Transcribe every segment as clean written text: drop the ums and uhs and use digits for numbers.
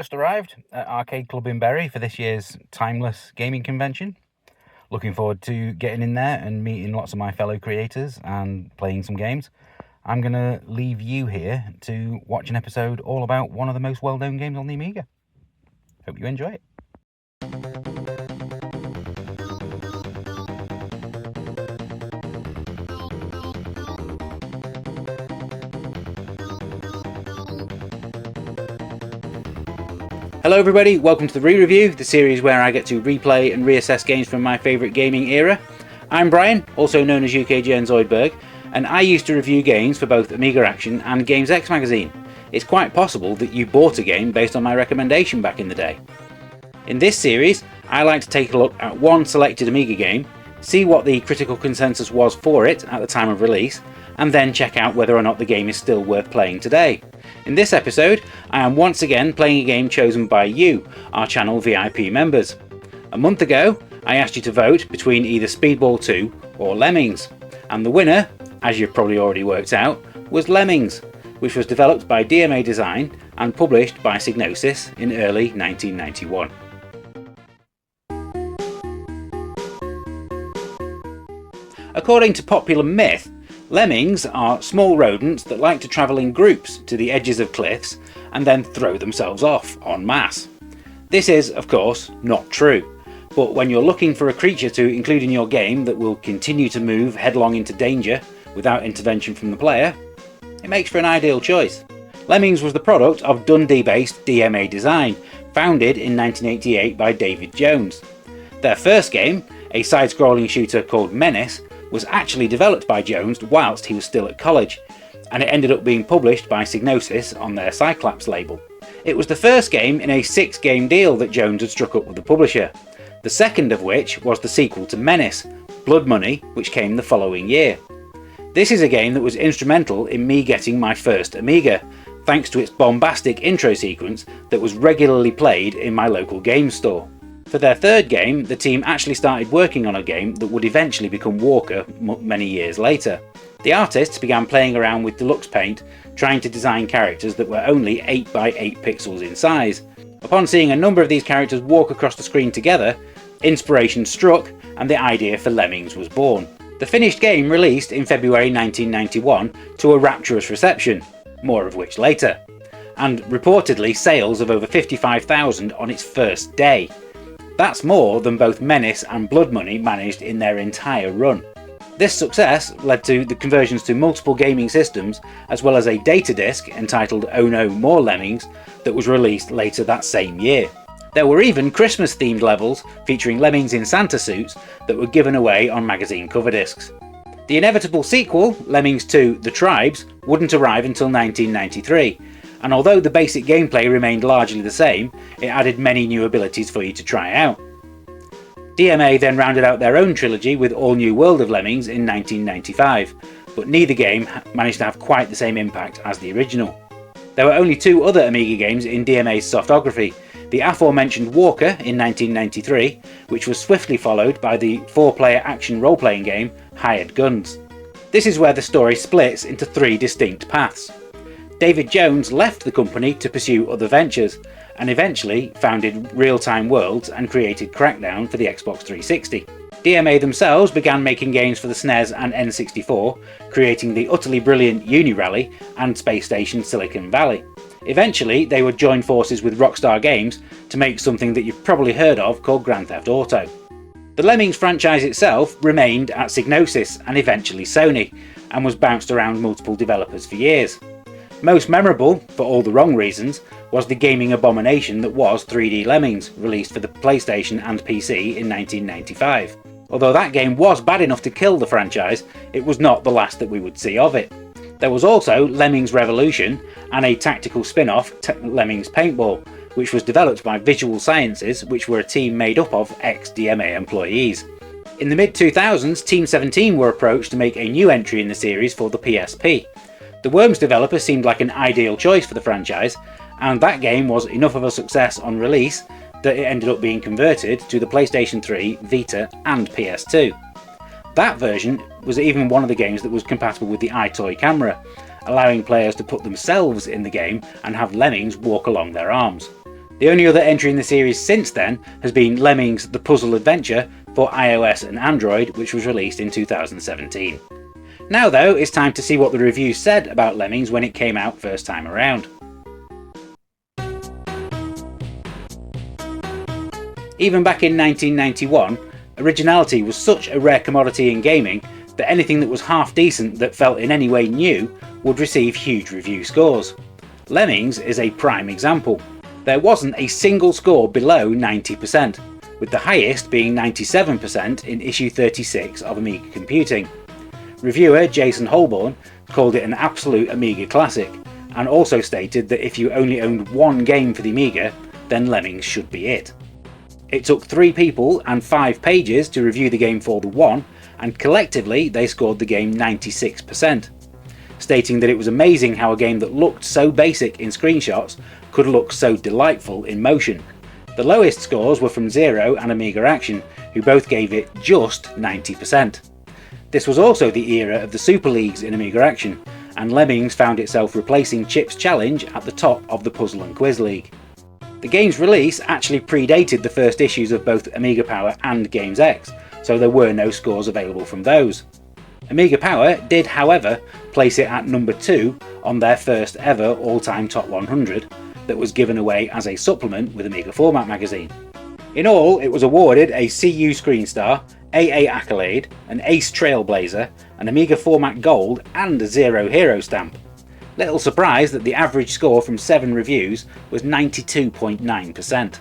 Just arrived at Arcade Club in Bury for this year's Timeless Gaming Convention. Looking forward to getting in there and meeting lots of my fellow creators and playing some games. I'm going to leave you here to watch an episode all about one of the most well-known games on the Amiga. Hope you enjoy it. Hello everybody, welcome to the Re-Review, the series where I get to replay and reassess games from my favourite gaming era. I'm Brian, also known as UKGN Zoidberg, and I used to review games for both Amiga Action and Games X magazine. It's quite possible that you bought a game based on my recommendation back in the day. In this series, I like to take a look at one selected Amiga game, see what the critical consensus was for it at the time of release, and then check out whether or not the game is still worth playing today. In this episode, I am once again playing a game chosen by you, our channel VIP members. A month ago, I asked you to vote between either Speedball 2 or Lemmings, and the winner, as you've probably already worked out, was Lemmings, which was developed by DMA Design and published by Psygnosis in early 1991. According to popular myth, lemmings are small rodents that like to travel in groups to the edges of cliffs and then throw themselves off en masse. This is, of course, not true, but when you're looking for a creature to include in your game that will continue to move headlong into danger without intervention from the player, it makes for an ideal choice. Lemmings was the product of Dundee-based DMA Design, founded in 1988 by David Jones. Their first game, a side-scrolling shooter called Menace, was actually developed by Jones whilst he was still at college, and it ended up being published by Psygnosis on their Cyclops label. It was the first game in a 6-game deal that Jones had struck up with the publisher, the second of which was the sequel to Menace, Blood Money, which came the following year. This is a game that was instrumental in me getting my first Amiga, thanks to its bombastic intro sequence that was regularly played in my local game store. For their third game, the team actually started working on a game that would eventually become Walker many years later. The artists began playing around with deluxe paint, trying to design characters that were only 8 by 8 pixels in size. Upon seeing a number of these characters walk across the screen together, inspiration struck and the idea for Lemmings was born. The finished game released in February 1991 to a rapturous reception, more of which later, and reportedly sales of over 55,000 on its first day. That's more than both Menace and Blood Money managed in their entire run. This success led to the conversions to multiple gaming systems, as well as a data disc entitled Oh No More Lemmings that was released later that same year. There were even Christmas themed levels featuring lemmings in Santa suits that were given away on magazine cover discs. The inevitable sequel, Lemmings 2 The Tribes, wouldn't arrive until 1993. And although the basic gameplay remained largely the same, it added many new abilities for you to try out. DMA then rounded out their own trilogy with All New World of Lemmings in 1995, but neither game managed to have quite the same impact as the original. There were only 2 other Amiga games in DMA's softography, the aforementioned Walker in 1993, which was swiftly followed by the 4-player action role-playing game Hired Guns. This is where the story splits into 3 distinct paths. David Jones left the company to pursue other ventures, and eventually founded Real-Time Worlds and created Crackdown for the Xbox 360. DMA themselves began making games for the SNES and N64, creating the utterly brilliant Uni-Rally and Space Station Silicon Valley. Eventually, they would join forces with Rockstar Games to make something that you've probably heard of called Grand Theft Auto. The Lemmings franchise itself remained at Psygnosis and eventually Sony, and was bounced around multiple developers for years. Most memorable, for all the wrong reasons, was the gaming abomination that was 3D Lemmings, released for the PlayStation and PC in 1995. Although that game was bad enough to kill the franchise, it was not the last that we would see of it. There was also Lemmings Revolution and a tactical spin-off, Lemmings Paintball, which was developed by Visual Sciences, which were a team made up of ex-DMA employees. In the mid-2000s, Team 17 were approached to make a new entry in the series for the PSP. The Worms developer seemed like an ideal choice for the franchise, and that game was enough of a success on release that it ended up being converted to the PlayStation 3, Vita and PS2. That version was even one of the games that was compatible with the iToy camera, allowing players to put themselves in the game and have lemmings walk along their arms. The only other entry in the series since then has been Lemmings The Puzzle Adventure for iOS and Android, which was released in 2017. Now though, it's time to see what the reviews said about Lemmings when it came out first time around. Even back in 1991, originality was such a rare commodity in gaming that anything that was half decent that felt in any way new would receive huge review scores. Lemmings is a prime example. There wasn't a single score below 90%, with the highest being 97% in issue 36 of Amiga Computing. Reviewer Jason Holborn called it an absolute Amiga classic, and also stated that if you only owned one game for the Amiga, then Lemmings should be it. It took 3 people and 5 pages to review the game for the One, and collectively they scored the game 96%, stating that it was amazing how a game that looked so basic in screenshots could look so delightful in motion. The lowest scores were from Zero and Amiga Action, who both gave it just 90%. This was also the era of the Super Leagues in Amiga Action, and Lemmings found itself replacing Chip's Challenge at the top of the Puzzle and Quiz League. The game's release actually predated the first issues of both Amiga Power and Games X, so there were no scores available from those. Amiga Power did, however, place it at number 2 on their first ever all-time top 100 that was given away as a supplement with Amiga Format magazine. In all, it was awarded a CU Screen Star, AA Accolade, an Ace Trailblazer, an Amiga Format Gold and a Zero Hero stamp. Little surprise that the average score from 7 reviews was 92.9%.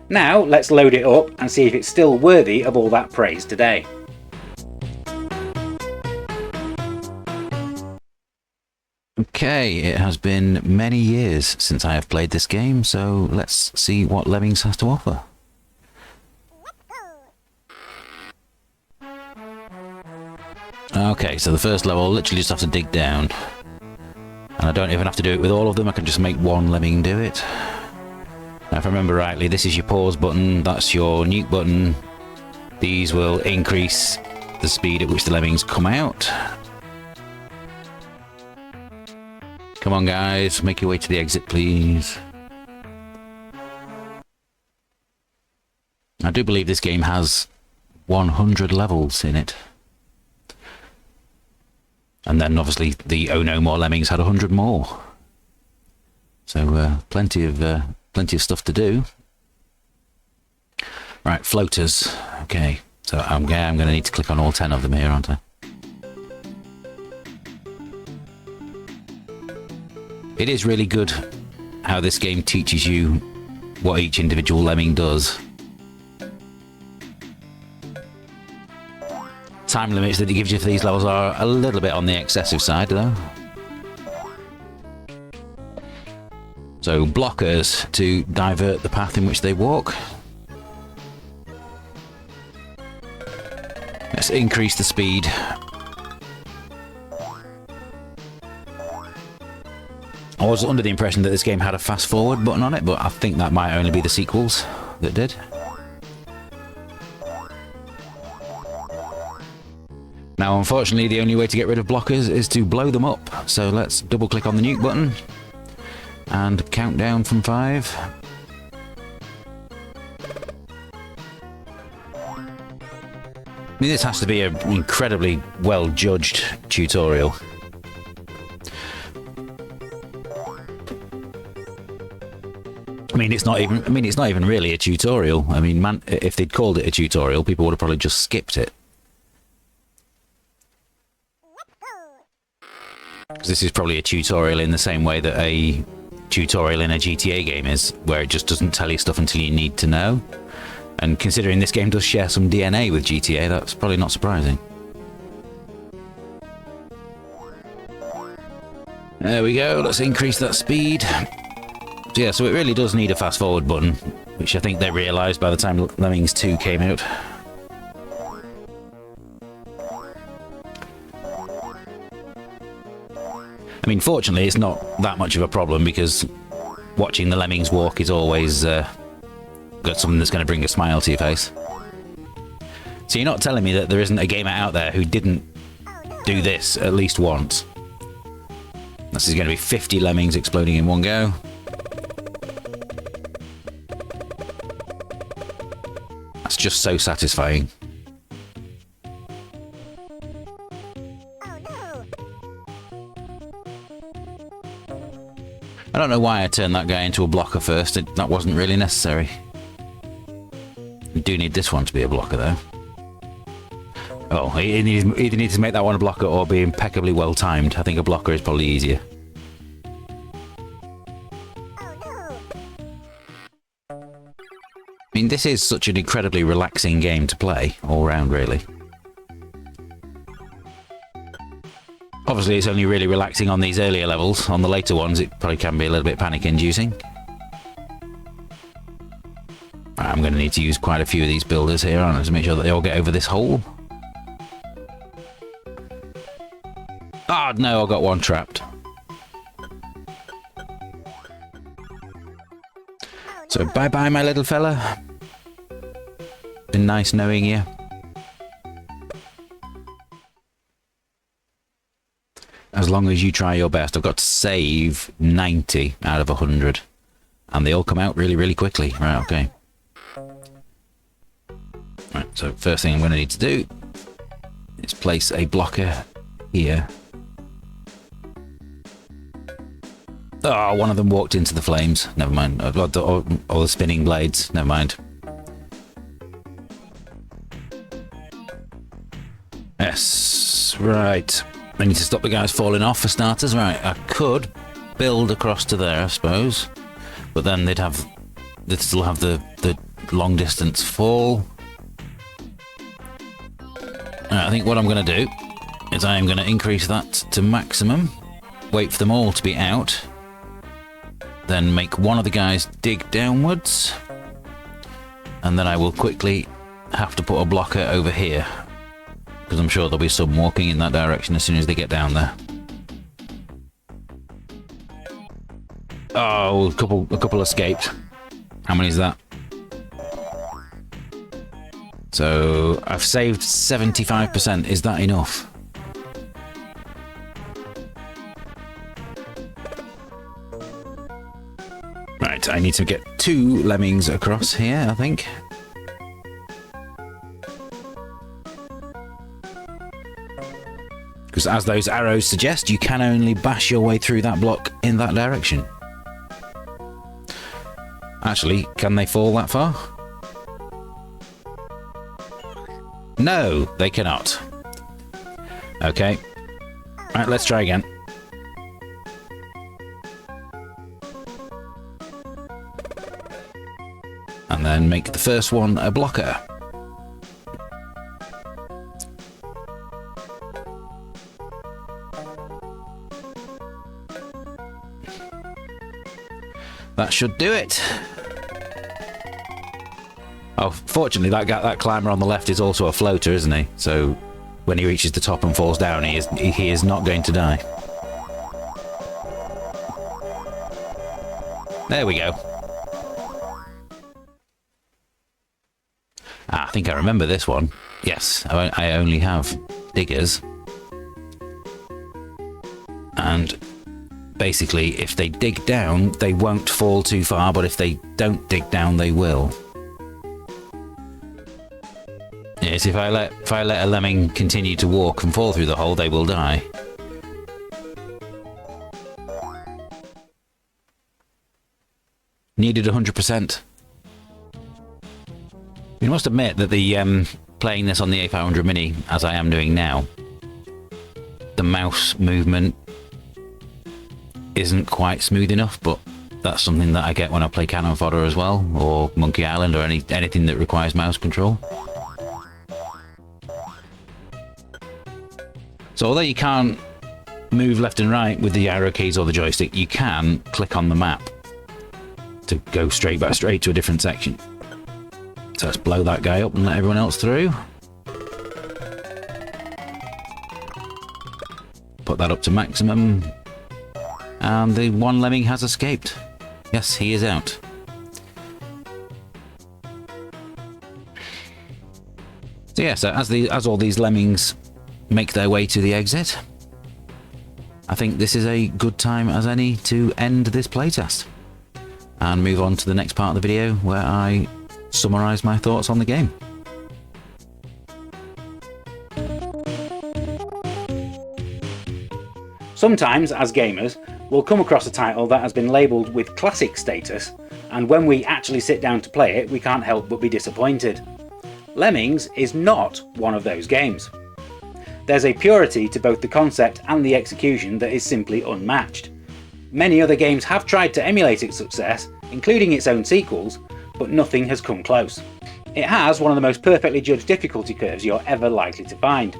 Now let's load it up and see if it's still worthy of all that praise today. Okay, it has been many years since I have played this game, so let's see what Lemmings has to offer. Okay, so the first level, I'll literally just have to dig down. And I don't even have to do it with all of them, I can just make one Lemming do it. Now if I remember rightly, this is your pause button, that's your nuke button. These will increase the speed at which the Lemmings come out. Come on guys, make your way to the exit please. I do believe this game has 100 levels in it. And then obviously the Oh No More Lemmings had 100 more. So plenty of stuff to do. Right, floaters. Okay, so I'm going to need to click on all 10 of them here, aren't I? It is really good how this game teaches you what each individual lemming does. Time limits that it gives you for these levels are a little bit on the excessive side though. So blockers to divert the path in which they walk. Let's increase the speed. I was under the impression that this game had a fast forward button on it, but I think that might only be the sequels that did. Now unfortunately the only way to get rid of blockers is to blow them up, so let's double click on the nuke button and count down from 5. I mean, this has to be an incredibly well judged tutorial. I mean, it's not even really a tutorial. I mean, man, if they'd called it a tutorial, people would have probably just skipped it. Because this is probably a tutorial in the same way that a tutorial in a GTA game is, where it just doesn't tell you stuff until you need to know. And considering this game does share some DNA with GTA, that's probably not surprising. There we go, let's increase that speed. So yeah, so it really does need a fast forward button, which I think they realised by the time Lemmings 2 came out. I mean, fortunately it's not that much of a problem, because watching the Lemmings walk is always got something that's going to bring a smile to your face. So you're not telling me that there isn't a gamer out there who didn't do this at least once? This is going to be 50 lemmings exploding in one go. That's just so satisfying. I don't know why I turned that guy into a blocker first. That wasn't really necessary. We do need this one to be a blocker, though. Oh, he either needs to make that one a blocker or be impeccably well timed. I think a blocker is probably easier. I mean, this is such an incredibly relaxing game to play, all round, really. Obviously, it's only really relaxing on these earlier levels. On the later ones, it probably can be a little bit panic-inducing. I'm going to need to use quite a few of these builders here, aren't I, to make sure that they all get over this hole. Ah, no, I got one trapped. So bye-bye, my little fella. Been nice knowing you. As long as you try your best. I've got to save 90 out of 100. And they all come out really, really quickly. Right, okay. Right, so first thing I'm going to need to do is place a blocker here. Oh, one of them walked into the flames. Never mind. Or the spinning blades. Never mind. Yes, right. I need to stop the guys falling off for starters. Right, I could build across to there, I suppose. But then they'd still have the long distance fall. Right, I think what I'm going to do is I am going to increase that to maximum. Wait for them all to be out. Then make one of the guys dig downwards. And then I will quickly have to put a blocker over here. Because I'm sure there'll be some walking in that direction as soon as they get down there. Oh, a couple escaped. How many is that? So I've saved 75%. Is that enough? Right, I need to get 2 lemmings across here, I think. Because as those arrows suggest, you can only bash your way through that block in that direction. Actually, can they fall that far? No, they cannot. Okay. Right, let's try again. And then make the first one a blocker. That should do it. Oh, fortunately, that climber on the left is also a floater, isn't he? So when he reaches the top and falls down, he is not going to die. There we go. Ah, I think I remember this one. Yes, I only have diggers. And basically, if they dig down, they won't fall too far, but if they don't dig down, they will. Yes, if I let a lemming continue to walk and fall through the hole, they will die. Needed 100%. You must admit that the playing this on the A500 Mini, as I am doing now, the mouse movement isn't quite smooth enough, but that's something that I get when I play Cannon Fodder as well, or Monkey Island, or anything that requires mouse control. So although you can't move left and right with the arrow keys or the joystick, you can click on the map to go straight to a different section. So let's blow that guy up and let everyone else through. Put that up to maximum. And the one lemming has escaped. Yes, he is out. So yeah, so as all these lemmings make their way to the exit, I think this is a good time as any to end this playtest and move on to the next part of the video where I summarise my thoughts on the game. Sometimes, as gamers, we'll come across a title that has been labelled with classic status, and when we actually sit down to play it, we can't help but be disappointed. Lemmings is not one of those games. There's a purity to both the concept and the execution that is simply unmatched. Many other games have tried to emulate its success, including its own sequels, but nothing has come close. It has one of the most perfectly judged difficulty curves you're ever likely to find.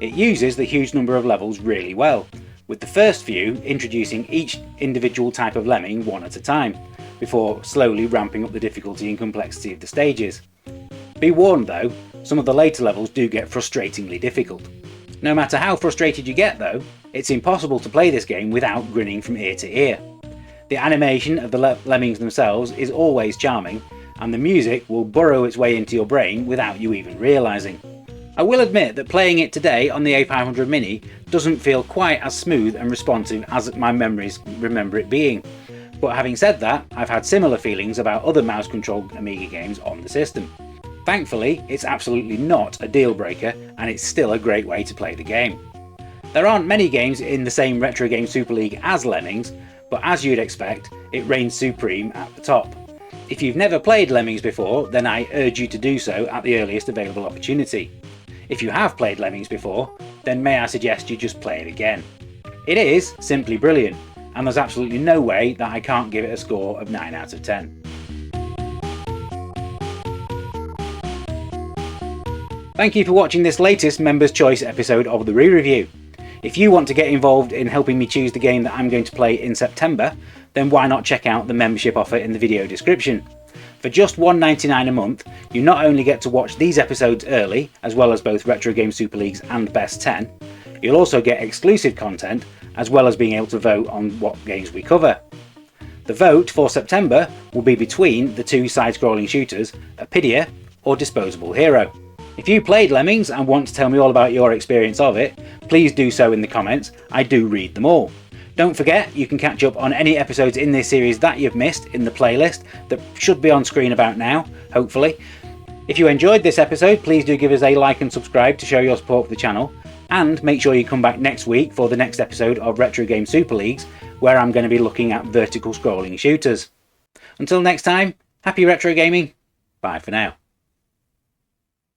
It uses the huge number of levels really well, with the first few introducing each individual type of lemming one at a time, before slowly ramping up the difficulty and complexity of the stages. Be warned though, some of the later levels do get frustratingly difficult. No matter how frustrated you get though, it's impossible to play this game without grinning from ear to ear. The animation of the lemmings themselves is always charming, and the music will burrow its way into your brain without you even realising. I will admit that playing it today on the A500 Mini doesn't feel quite as smooth and responsive as my memories remember it being. But having said that, I've had similar feelings about other mouse-controlled Amiga games on the system. Thankfully, it's absolutely not a deal breaker, and it's still a great way to play the game. There aren't many games in the same Retro Game Super League as Lemmings, but as you'd expect, it reigns supreme at the top. If you've never played Lemmings before, then I urge you to do so at the earliest available opportunity. If you have played Lemmings before, then may I suggest you just play it again. It is simply brilliant, and there's absolutely no way that I can't give it a score of 9 out of 10. Thank you for watching this latest Members' Choice episode of the re-review. If you want to get involved in helping me choose the game that I'm going to play in September, then why not check out the membership offer in the video description. For just $1.99 a month, you not only get to watch these episodes early, as well as both Retro Game Super Leagues and Best 10, you'll also get exclusive content, as well as being able to vote on what games we cover. The vote for September will be between the two side-scrolling shooters, Apidia or Disposable Hero. If you played Lemmings and want to tell me all about your experience of it, please do so in the comments. I do read them all. Don't forget, you can catch up on any episodes in this series that you've missed in the playlist that should be on screen about now, hopefully. If you enjoyed this episode, please do give us a like and subscribe to show your support for the channel, and make sure you come back next week for the next episode of Retro Game Super Leagues, where I'm going to be looking at vertical scrolling shooters. Until next time, happy retro gaming, bye for now.